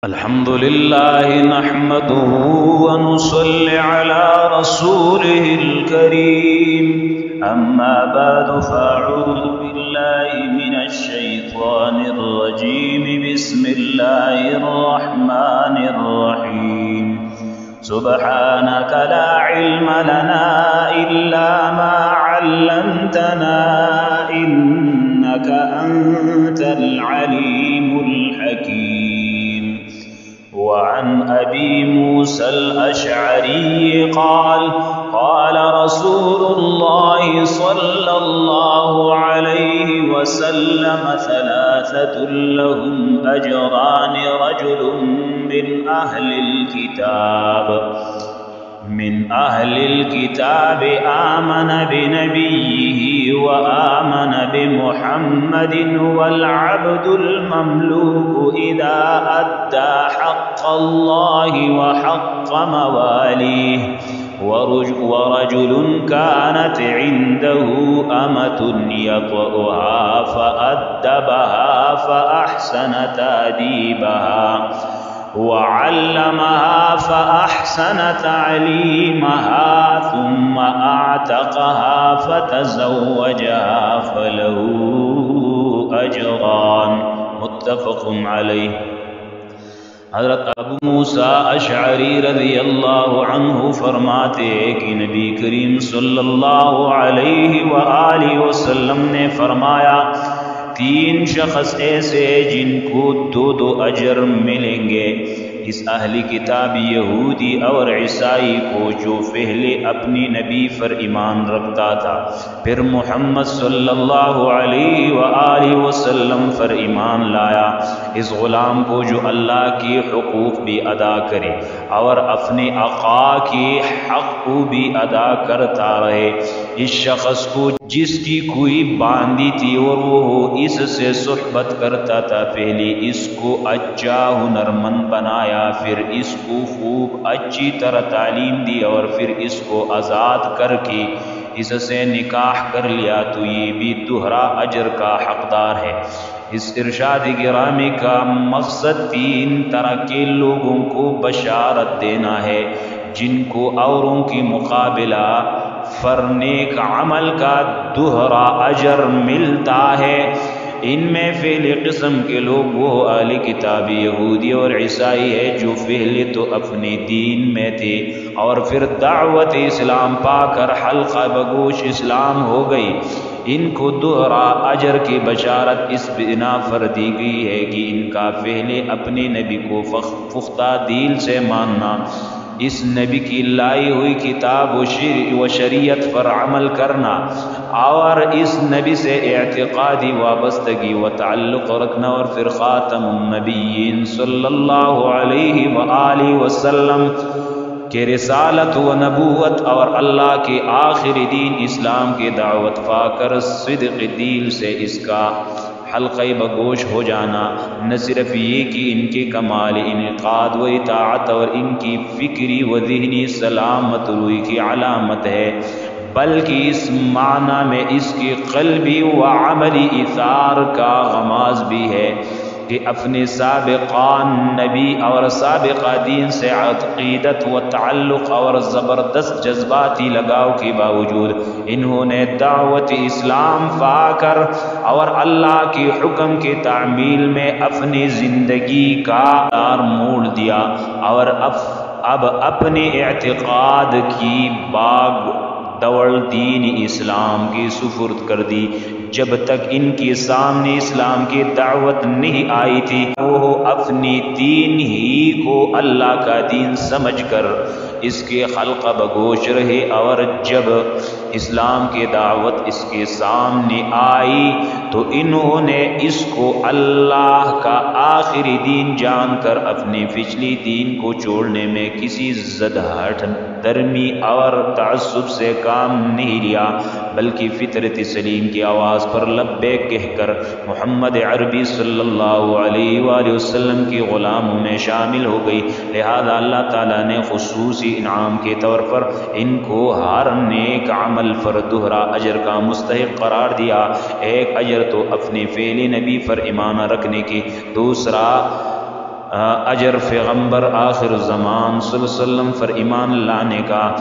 الحمد لله نحمده ونصلي على رسوله الكريم. أما بعد فأعوذ بالله من الشيطان الرجيم. بسم الله الرحمن الرحيم. سبحانك لا علم لنا إلا ما علمتنا إنك أنت العليم الحكيم. وعن أبي موسى الأشعري قال قال رسول الله صلى الله عليه وسلم ثلاثة لهم أجران. رجل من أهل الكتاب آمن بنبيه وآمن بمحمد، والعبد المملوك إذا أدى حق الله وحق مواليه، ورجل كانت عنده أمة يطأها فأدبها فأحسن تأديبها، وعلمها فأحسن تعليمها، ثم أعتقها فتزوجها فله أجران. متفق عليه. حضرت ابو موسیٰ اشعری رضی اللہ عنہ فرماتے ہیں کہ نبی کریم صلی اللہ علیہ وآلہ وسلم نے فرمایا، تین شخص ایسے جن کو دو اجر ملیں گے. اس اہلی کتاب یہودی اور عیسائی کو جو پہلے اپنی نبی پر ایمان رکھتا تھا، پھر محمد صلی اللہ علیہ وآلہ وسلم پر ایمان لایا، اس غلام کو جو اللہ کے حقوق بھی ادا کرے اور اپنے آقا کے حق کو بھی ادا کرتا رہے. اس شخص کو جس کی کوئی باندھی تھی اور وہ اس سے صحبت کرتا تھا، پہلے اس کو اچھا ہنرمند بنایا، پھر اس کو خوب اچھی طرح تعلیم دی، اور پھر اس کو آزاد کر کے اس سے نکاح کر لیا، تو یہ بھی دوہرا اجر کا حقدار ہے. اس ارشاد گرامی کا مقصد تین طرح کے لوگوں کو بشارت دینا ہے جن کو اوروں کی مقابلہ پر نیک عمل کا دوہرا اجر ملتا ہے. ان میں پہلے قسم کے لوگ وہ اہل کتاب یہودی اور عیسائی ہے جو پہلے تو اپنے دین میں تھے اور پھر دعوت اسلام پا کر حلقہ بگوش اسلام ہو گئی. ان کو دوہرا اجر کی بشارت اس بنا پر دی گئی ہے کہ ان کا پہلے اپنے نبی کو پختہ دل سے ماننا، اس نبی کی لائی ہوئی کتاب و شریعت پر عمل کرنا، اور اس نبی سے اعتقادی وابستگی و تعلق رکھنا، اور پھر خاتم النبیین صلی اللہ علیہ وآلہ وسلم کہ رسالت و نبوت اور اللہ کے آخری دین اسلام کی دعوت پا کر صدق دل سے اس کا حلقہ بگوش ہو جانا. نہ صرف یہ کہ ان کے کمال انعقاد و اطاعت اور ان کی فکری و ذہنی سلامت روی کی علامت ہے، بلکہ اس معنی میں اس کی قلبی و عملی اثار کا غماز بھی ہے کہ اپنے سابقان نبی اور سابقہ دین سے عقیدت و تعلق اور زبردست جذباتی لگاؤ کے باوجود انہوں نے دعوت اسلام پا کر اور اللہ کے حکم کے تعمیل میں اپنی زندگی کا دار موڑ دیا، اور اب اپنے اعتقاد کی باغ دوڑ دین اسلام کی سپرد کر دی. جب تک ان کے سامنے اسلام کی دعوت نہیں آئی تھی، وہ اپنی دین ہی کو اللہ کا دین سمجھ کر اس کے خلق بگوش رہے، اور جب اسلام کی دعوت اس کے سامنے آئی تو انہوں نے اس کو اللہ کا آخری دین جان کر اپنے پچھلی دین کو چھوڑنے میں کسی زد ہٹ درمی اور تعصب سے کام نہیں لیا، بلکہ فطرت سلیم کی آواز پر لبیک کہہ کر محمد عربی صلی اللہ علیہ وآلہ وسلم کی غلاموں میں شامل ہو گئی. لہذا اللہ تعالیٰ نے خصوصی انعام کے طور پر ان کو ہر نیک عمل پر دوہرا اجر کا مستحق قرار دیا. ایک اجر تو اپنے فعل نبی پر ایمان رکھنے کی، دوسرا اجر پیغمبر آخر الزمان صلی اللہ علیہ وسلم پر ایمان لانے کا